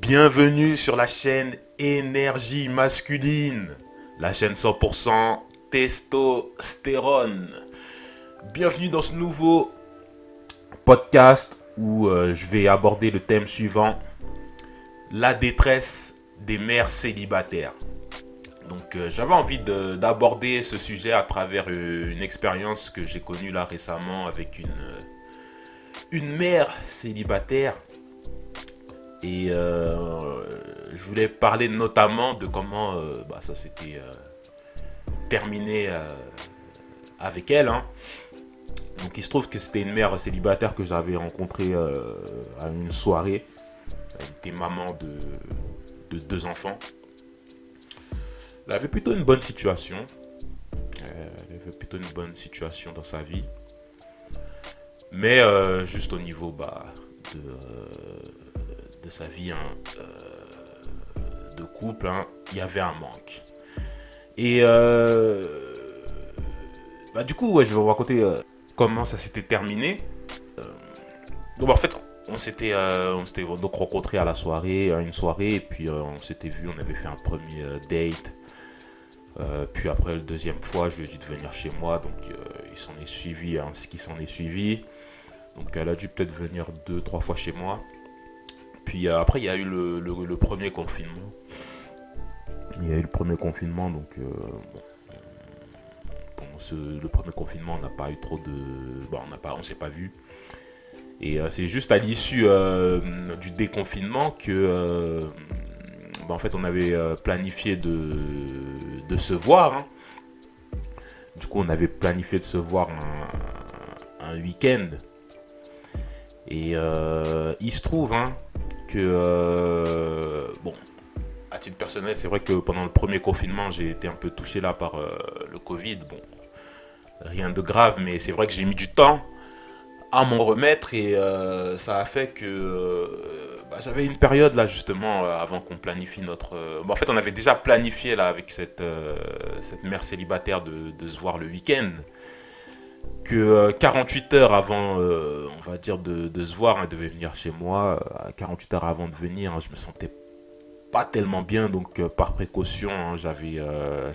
Bienvenue sur la chaîne Énergie Masculine, la chaîne 100% testostérone. Bienvenue dans ce nouveau podcast où je vais aborder le thème suivant, la détresse des mères célibataires. Donc j'avais envie d'aborder ce sujet à travers une expérience que j'ai connue là récemment avec une mère célibataire. Et je voulais parler notamment de comment ça s'était terminé avec elle. Donc il se trouve que c'était une mère célibataire que j'avais rencontrée à une soirée. Elle était maman de 2 enfants. Elle avait plutôt une bonne situation. Elle avait plutôt une bonne situation dans sa vie. Mais juste au niveau de sa vie de couple, il y avait un manque. Et du coup, je vais vous raconter comment ça s'était terminé. Donc en fait, on s'était donc rencontrés à la soirée, à une soirée, et puis on s'était vu, on avait fait un premier date. Puis après, la deuxième fois, je lui ai dit de venir chez moi, donc il s'en est suivi ce qui s'en est suivi. Donc elle a dû peut-être venir 2-3 fois chez moi. Puis après, il y a eu le premier confinement. Il y a eu le premier confinement, donc le premier confinement, on n'a pas eu trop de... on s'est pas vu. Et c'est juste à l'issue du déconfinement que... en fait, on avait planifié de se voir. Du coup, on avait planifié de se voir un week-end. Et il se trouve que, à titre personnel, c'est vrai que pendant le premier confinement, j'ai été un peu touché là par le Covid. Bon, rien de grave, mais c'est vrai que j'ai mis du temps à m'en remettre et ça a fait que j'avais une période là justement avant qu'on planifie notre... en fait, on avait déjà planifié là avec cette mère célibataire de se voir le week-end. Que 48 heures avant, on va dire, de se voir, elle devait venir chez moi. 48 heures avant de venir, je me sentais pas tellement bien, donc par précaution, je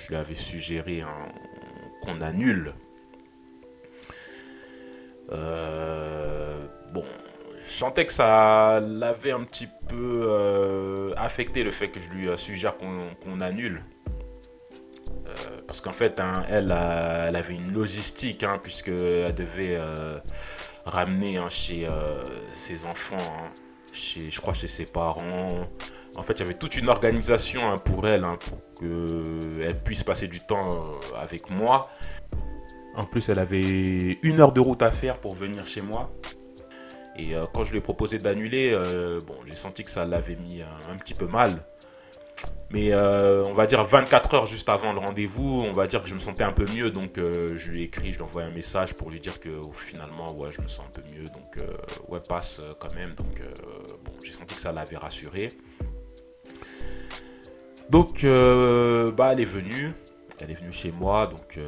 lui avais suggéré qu'on annule. Je sentais que ça l'avait un petit peu affecté le fait que je lui suggère qu'on annule. Parce qu'en fait, elle avait une logistique, puisqu'elle devait ramener chez ses enfants, je crois chez ses parents. En fait, il y avait toute une organisation pour elle, pour qu'elle puisse passer du temps avec moi. En plus, elle avait 1 heure de route à faire pour venir chez moi. Et quand je lui ai proposé d'annuler, j'ai senti que ça l'avait mis un petit peu mal. Mais on va dire 24 heures juste avant le rendez-vous, on va dire que je me sentais un peu mieux. Donc je lui ai écrit, je lui ai envoyé un message pour lui dire que finalement, je me sens un peu mieux. Donc passe quand même. Donc j'ai senti que ça l'avait rassuré. Donc elle est venue. Elle est venue chez moi. Donc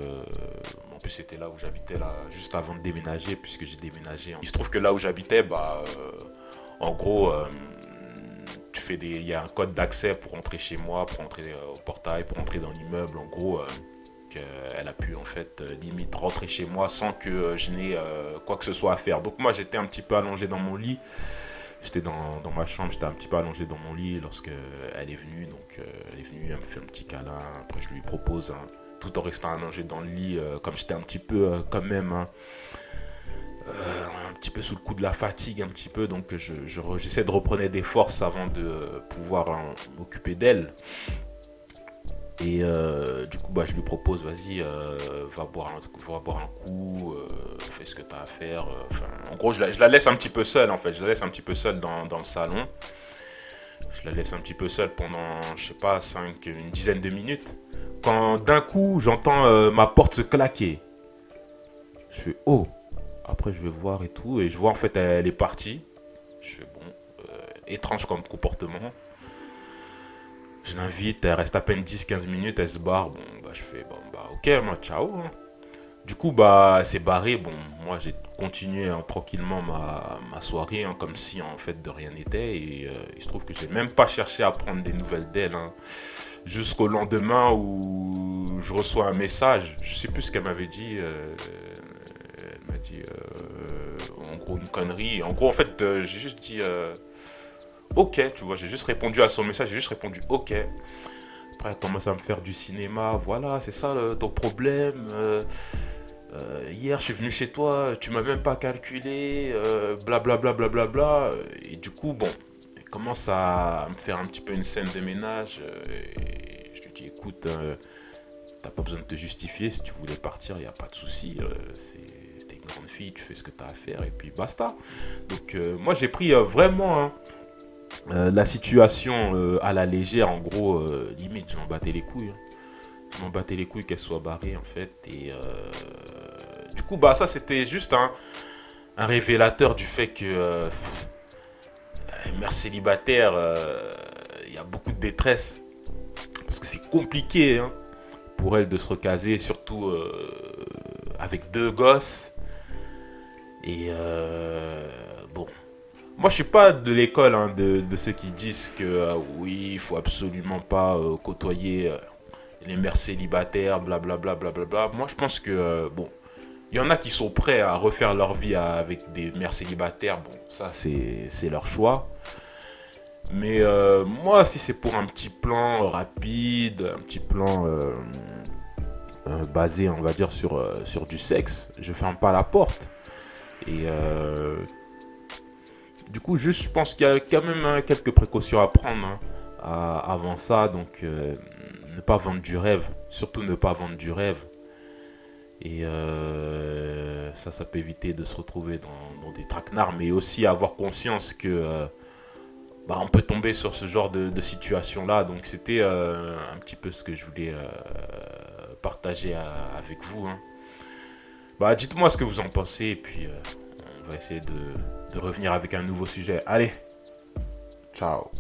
en plus c'était là où j'habitais là, juste avant de déménager, puisque j'ai déménagé. Il se trouve que là où j'habitais, en gros... il y a un code d'accès pour entrer chez moi, pour entrer au portail, pour entrer dans l'immeuble. En gros, elle a pu en fait limite rentrer chez moi sans que je n'ai quoi que ce soit à faire. Donc moi, j'étais un petit peu allongé dans mon lit. J'étais dans ma chambre, j'étais un petit peu allongé dans mon lit lorsque elle est venue. Donc elle est venue, elle me fait un petit câlin. Après, je lui propose, tout en restant allongé dans le lit, comme j'étais un petit peu quand même... un petit peu sous le coup de la fatigue, un petit peu, donc j'essaie de reprendre des forces avant de pouvoir m'occuper d'elle. Et du coup, je lui propose, vas-y, va boire un coup, fais ce que tu as à faire. En gros, je la laisse un petit peu seule, en fait. Je la laisse un petit peu seule dans le salon. Je la laisse un petit peu seule pendant, je sais pas, une dizaine de minutes. Quand d'un coup, j'entends ma porte se claquer. Je fais, oh! Après, je vais voir et tout. Et je vois, en fait, elle est partie. Je fais, étrange comme comportement. Je l'invite, elle reste à peine 10-15 minutes, elle se barre. Je fais, ok, moi, ciao. Du coup, elle s'est barrée. Bon, moi, j'ai continuer tranquillement ma soirée, hein, comme si en fait de rien n'était. Et il se trouve que j'ai même pas cherché à prendre des nouvelles d'elle, hein, jusqu'au lendemain où je reçois un message. Je sais plus ce qu'elle m'avait dit. Elle m'a dit en gros une connerie. En gros, en fait, j'ai juste dit ok, tu vois, j'ai juste répondu à son message, j'ai juste répondu ok. Après, elle commence à me faire du cinéma. Voilà, c'est ça ton problème. Hier, je suis venu chez toi, tu m'as même pas calculé, blablabla, blablabla. Et du coup, bon, elle commence à me faire un petit peu une scène de ménage. Et je lui dis, écoute, t'as pas besoin de te justifier. Si tu voulais partir, il n'y a pas de souci. T'es une grande fille, tu fais ce que t'as à faire et puis basta. Donc, moi, j'ai pris vraiment, hein, la situation à la légère. En gros, limite, je m'en battais les couilles, hein. Je m'en battais les couilles qu'elle soit barrée, en fait. Et du coup, bah, ça, c'était juste un révélateur du fait que mère célibataire, il y a beaucoup de détresse. Parce que c'est compliqué, hein, pour elle de se recaser, surtout avec 2 gosses. Et bon. Moi, je suis pas de l'école, hein, de ceux qui disent que oui, il faut absolument pas côtoyer les mères célibataires, blablabla, blablabla. Moi, je pense que bon, il y en a qui sont prêts à refaire leur vie avec des mères célibataires. Bon, ça, c'est leur choix. Mais moi, si c'est pour un petit plan rapide, un petit plan basé, on va dire, sur du sexe, je ferme pas la porte. Et du coup, juste, je pense qu'il y a quand même, hein, quelques précautions à prendre, hein, avant ça. Donc, ne pas vendre du rêve. Surtout ne pas vendre du rêve. Et ça peut éviter de se retrouver dans des traquenards. Mais aussi avoir conscience que bah, on peut tomber sur ce genre de situation-là. Donc, c'était un petit peu ce que je voulais partager avec vous, hein. Bah, dites-moi ce que vous en pensez. Et puis, on va essayer de revenir avec un nouveau sujet. Allez, ciao.